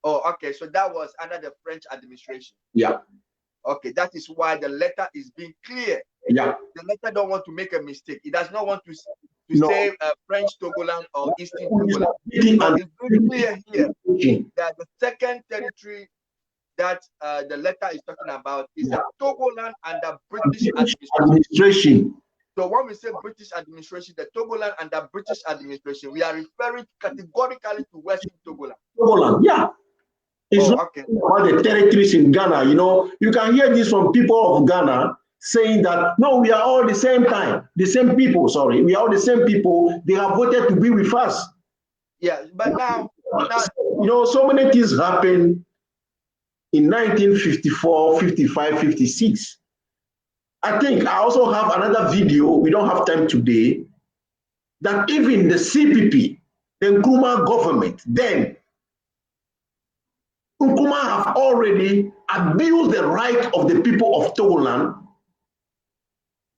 Oh, okay. So that was under the French administration. Yeah. Okay, that is why the letter is being clear. Yeah. The letter don't want to make a mistake. It does not want to say French Togoland or Eastern Togoland. But it's very clear here that the second territory that the letter is talking about is the Togoland under British administration. So when we say British administration, the Togoland under British administration, we are referring categorically to Western Togoland. Togoland, yeah. It's not about the territories in Ghana. You can hear this from people of Ghana saying that, no, we are all the same time, the same people, sorry. We are all the same people. They have voted to be with us. Yeah, but now so many things happened in 1954, 55, 56. I think I also have another video, we don't have time today, that even the CPP, the Nkrumah government, then, Nkrumah have already abused the right of the people of Togoland.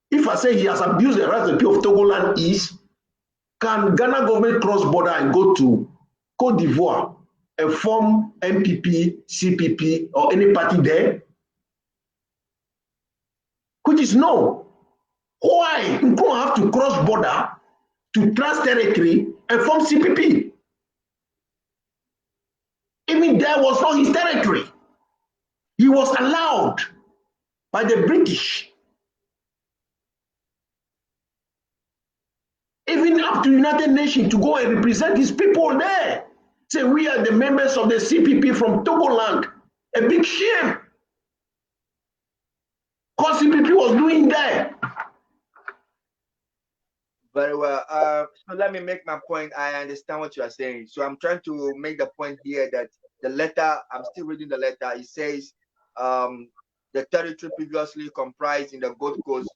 If I say he has abused the right of the people of Togoland can Ghana government cross border and go to Côte d'Ivoire and form MPP, CPP, or any party there? Which is no. Why? Nkrumah have to cross border to trans territory and form CPP? Even there was not his territory. He was allowed by the British. Even up to United Nations to go and represent his people there. Say, we are the members of the CPP from Togoland. A big shame. What CPP was doing there. Very well. So let me make my point. I understand what you are saying. So I'm trying to make the point here that the letter, I'm still reading the letter. It says the territory previously comprised in the Gold Coast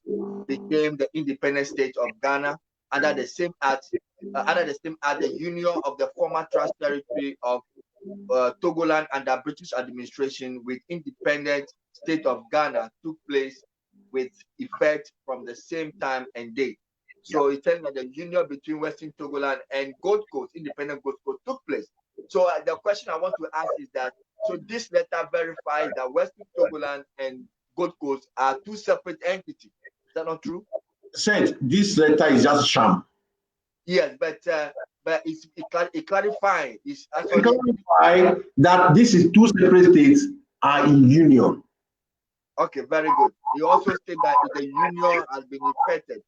became the independent state of Ghana under the same act. The union of the former trust territory of Togoland under British administration with independent state of Ghana took place with effect from the same time and date. So it's telling that the union between Western Togoland and Gold Coast, independent Gold Coast, took place. So the question I want to ask is that, so this letter verifies that Western Togoland and Gold Coast are two separate entities. Is that not true? Said this letter is just sham. Yes, but but it clarifying. It's actually clarify that this is two separate states are in union. Okay, very good. You also state that the union has been affected.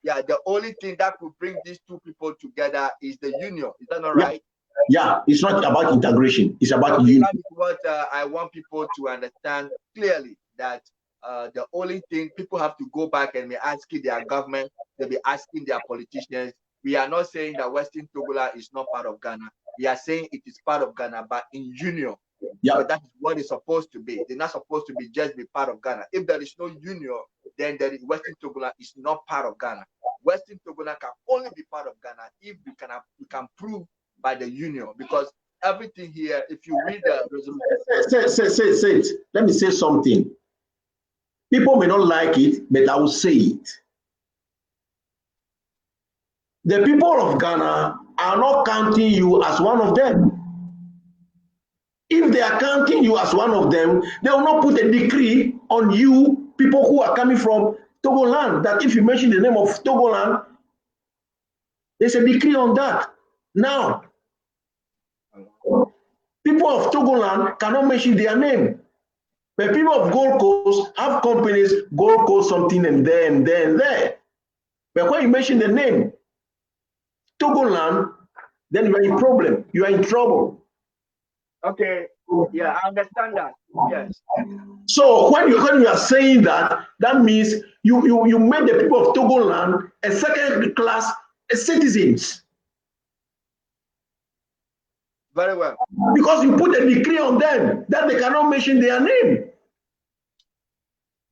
Yeah, the only thing that could bring these two people together is the union. Is that not right? Yeah, it's not about integration. It's about union. That is what I want people to understand clearly, that the only thing people have to go back and be asking their government, they'll be asking their politicians. We are not saying that Western Togoland is not part of Ghana. We are saying it is part of Ghana, but in union. Yeah. So that is what it's supposed to be. They're not supposed to be just be part of Ghana. If there is no union, then Western Togoland is not part of Ghana. Western Togoland can only be part of Ghana if we can prove by the union, because everything here, if you read the resolution. Say it. Let me say something. People may not like it, but I will say it. The people of Ghana are not counting you as one of them. If they are counting you as one of them, they will not put a decree on you, people who are coming from Togoland, that if you mention the name of Togoland, there's a decree on that. Now, people of Togoland cannot mention their name. But people of Gold Coast have companies, Gold Coast something and there and there and there. But when you mention the name Togoland, then you are in problem. You are in trouble. Okay. Yeah, I understand that. Yes. So when you are saying that, that means you made the people of Togoland a second class citizens. Very well. Because you put a decree on them that they cannot mention their name.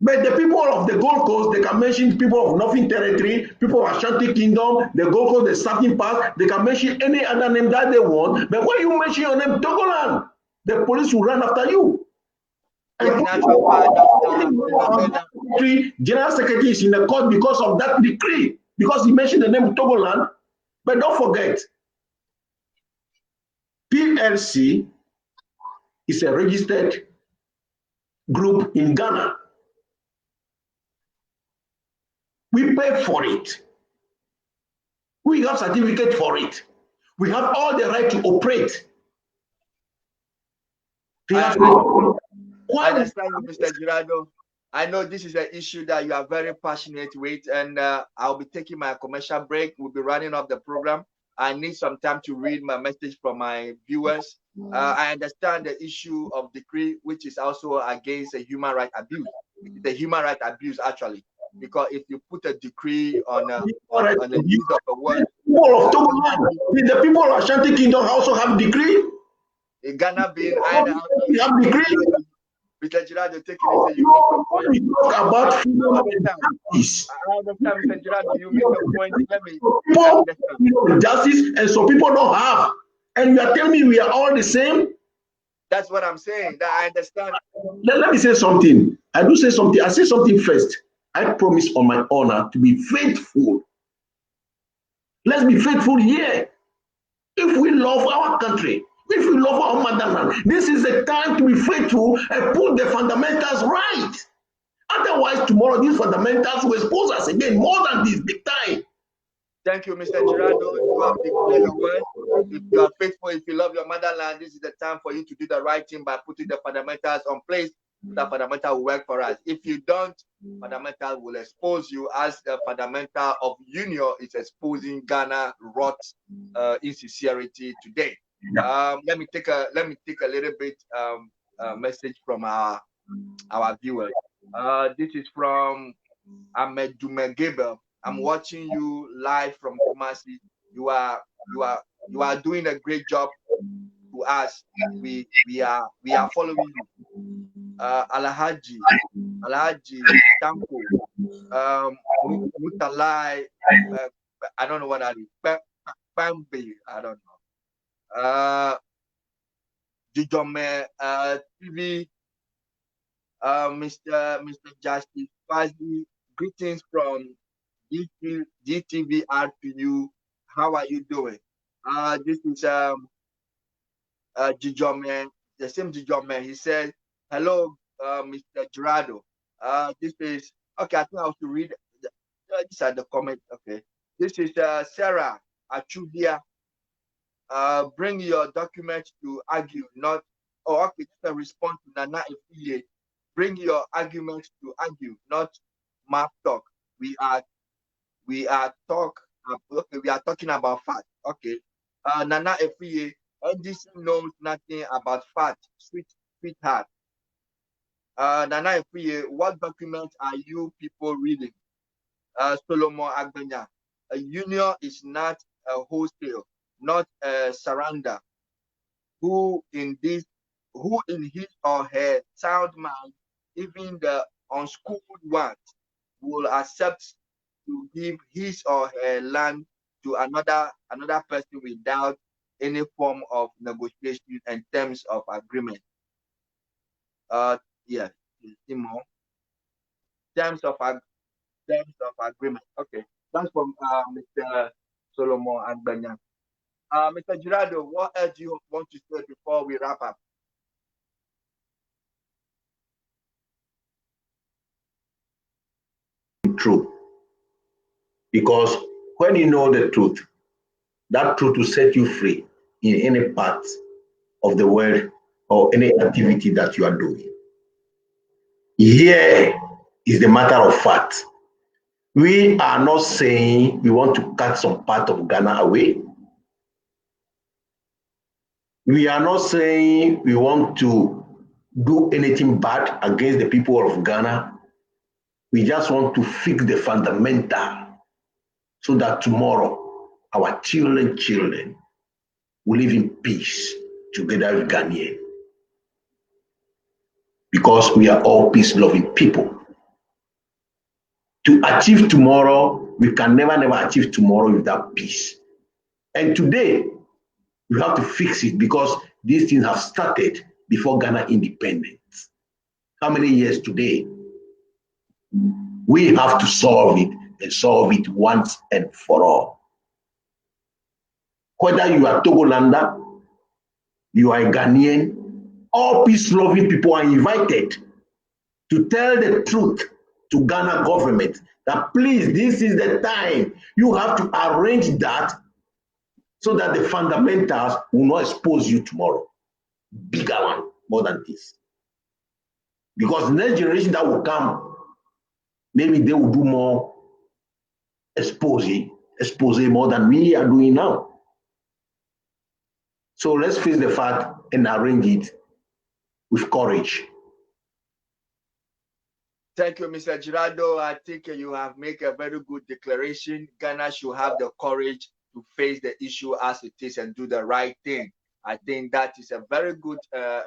But the people of the Gold Coast, they can mention people of Northern Territory, people of Ashanti Kingdom, the Gold Coast, the Southern Part, they can mention any other name that they want. But when you mention your name, Togoland, the police will run after you. And General Secretary is in the court because of that decree, because he mentioned the name Togoland. But don't forget, PLC is a registered group in Ghana. We pay for it. We have certificate for it. We have all the right to operate. I understand you, Mr. Girardo. I know this is an issue that you are very passionate with, and I'll be taking my commercial break. We'll be running off the program. I need some time to read my message from my viewers. I understand the issue of decree, which is also against a human right abuse. It's a human right abuse, actually, because if you put a decree on the use of a word, people of Togoland, the people of Ashanti Kingdom also have decree. In Ghana being we have decree. Mr. Girardo, take it easy. You talk about freedom of justice. I understand, Mr. Girardo. You make a point. Let me. People justice, and some people don't have. And you are telling me we are all the same? That's what I'm saying. That I understand. Let me say something. I do say something. I say something first. I promise on my honor to be faithful. Let's be faithful here. If we love our country, if we love our motherland, this is the time to be faithful and put the fundamentals right. Otherwise, tomorrow these fundamentals will expose us again more than this big time. Thank you, Mr. Girardo. You have declared your word. If you are faithful, if you love your motherland, this is the time for you to do the right thing by putting the fundamentals on place. The fundamental will work for us. If you don't, fundamental will expose you, as the fundamental of union is exposing Ghana rot insincerity today. Let me take a little bit message from our viewers. This is from Ahmed Dumegebe. I'm watching you live from Kumasi. You are doing a great job to us. We are following you. Alhaji Tanko, Mutalai, I don't know what that is. Bambi, I don't know. Jijome TV, Mr. Justice Fazi, greetings from GTVR to you. How are you doing? This is Jijome, the same Jijome. He said, hello, Mr. Girardo. This is, okay, I think I have to read. These are the comments. Okay. This is Sarah Achubia. Bring your documents to argue, not, oh, okay, just a response to Nana Efiye. Bring your arguments to argue, not map talk. We are talking about fact. Okay. Nana Efiye, NDC knows nothing about fact. Sweetheart. Nana Efiye, what documents are you people reading? Solomon Agbenya, a union is not a wholesale, not a surrender. Who in his or her sound mind, even the unschooled ones, will accept to give his or her land to another person without any form of negotiation and terms of agreement. Yes, more terms of agreement. Okay, that's from Mr. Solomon Agbenya. Mr. Girardo, what else do you want to say before we wrap up? True. Because when you know the truth, that truth will set you free in any part of the world or any activity that you are doing. Here is the matter of fact. We are not saying we want to cut some part of Ghana away. We are not saying we want to do anything bad against the people of Ghana. We just want to fix the fundamental so that tomorrow our children will live in peace together with Ghanaians. Because we are all peace-loving people. To achieve tomorrow, we can never achieve tomorrow without peace. And today, we have to fix it because these things have started before Ghana independence. How many years today? We have to solve it and solve it once and for all. Whether you are Togolander, you are a Ghanaian, all peace-loving people are invited to tell the truth to Ghana government that please, this is the time. You have to arrange that so that the fundamentals will not expose you tomorrow. Bigger one, more than this. Because the next generation that will come, maybe they will do more expose more than we are doing now. So let's face the fact and arrange it with courage. Thank you, Mr. Girardo. I think you have made a very good declaration. Ghana should have the courage to face the issue as it is and do the right thing. I think that is a very good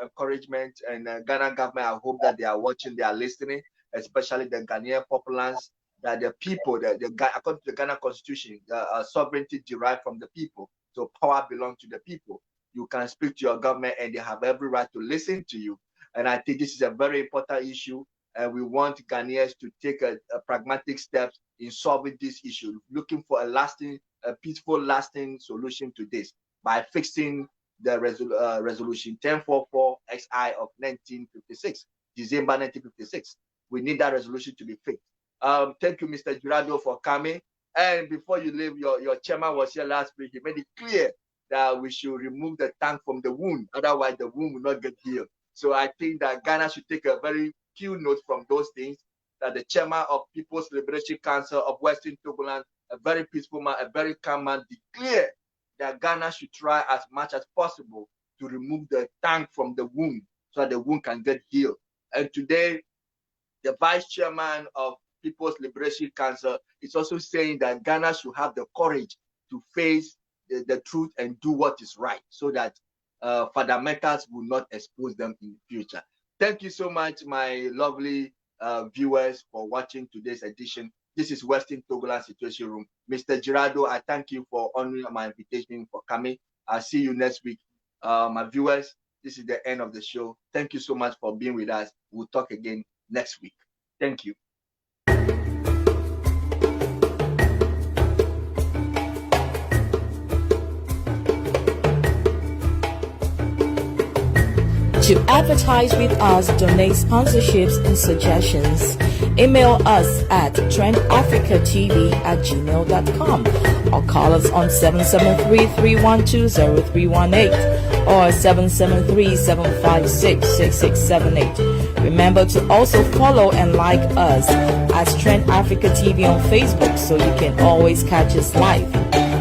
encouragement. And Ghana government, I hope that they are watching, they are listening, especially the Ghanaian populace, that the people, according to the Ghana Constitution, sovereignty derived from the people. So power belongs to the people. You can speak to your government and they have every right to listen to you. And I think this is a very important issue. And we want Ghanaians to take a pragmatic steps in solving this issue, looking for a peaceful, lasting solution to this by fixing the resolution 1044 XI of 1956, December 1956. We need that resolution to be fixed. Thank you, Mr. Girardo, for coming. And before you leave, your chairman was here last week. He made it clear that we should remove the tank from the wound. Otherwise, the wound will not get healed. So I think that Ghana should take a very few notes from those things, that the chairman of People's Liberation Council of Western Togoland, a very peaceful man, a very calm man, declared that Ghana should try as much as possible to remove the tank from the wound so that the wound can get healed. And today, the vice chairman of People's Liberation Council is also saying that Ghana should have the courage to face the truth and do what is right so that fundamentals will not expose them in the future. Thank you so much, my lovely viewers, for watching today's edition. This is Western Togoland Situation Room. Mr. Girardo, I thank you for honoring my invitation, for coming. I'll see you next week. My viewers, this is the end of the show. Thank you so much for being with us. We'll talk again next week. Thank you. To advertise with us, donate sponsorships and suggestions, email us at trendafricatv@gmail.com or call us on 773-312-0318 or 773-756-6678. Remember to also follow and like us as Trend Africa TV on Facebook so you can always catch us live.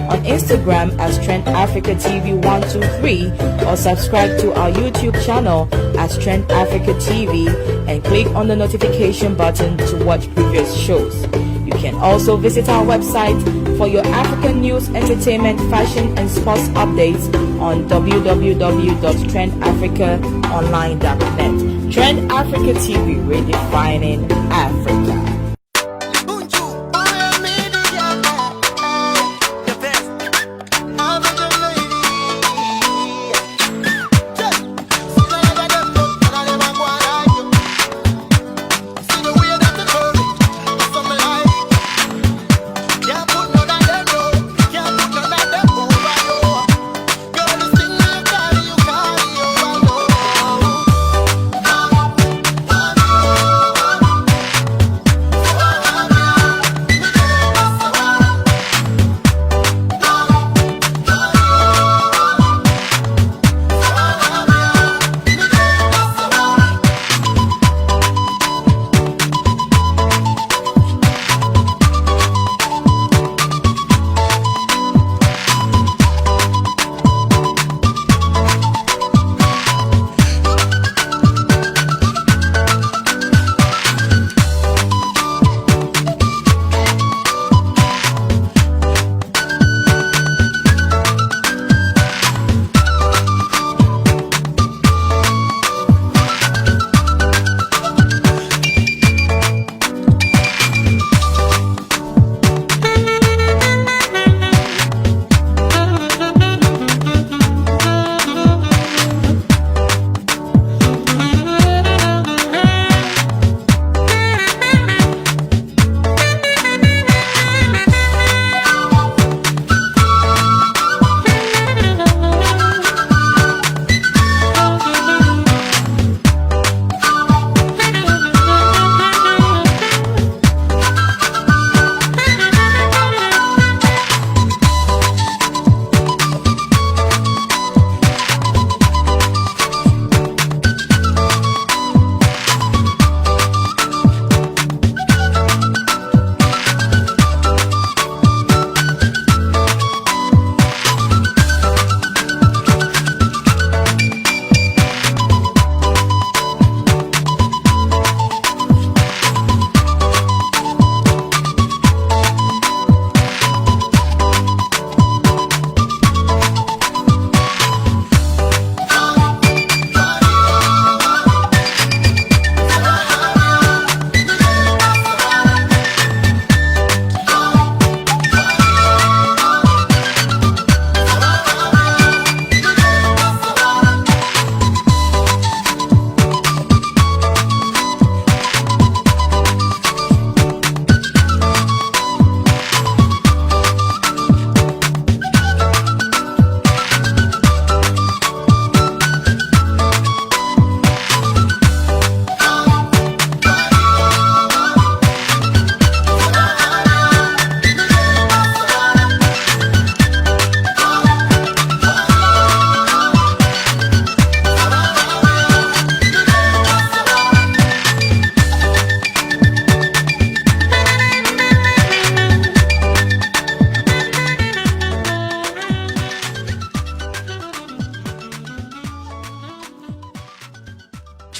On Instagram as Trend Africa TV 123 or subscribe to our YouTube channel as Trend Africa TV and click on the notification button to watch previous shows. You can also visit our website for your African news, entertainment, fashion and sports updates on www.trendafricaonline.net. Trend Africa TV, redefining Africa.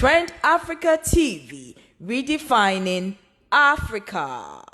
Trend Africa TV, redefining Africa.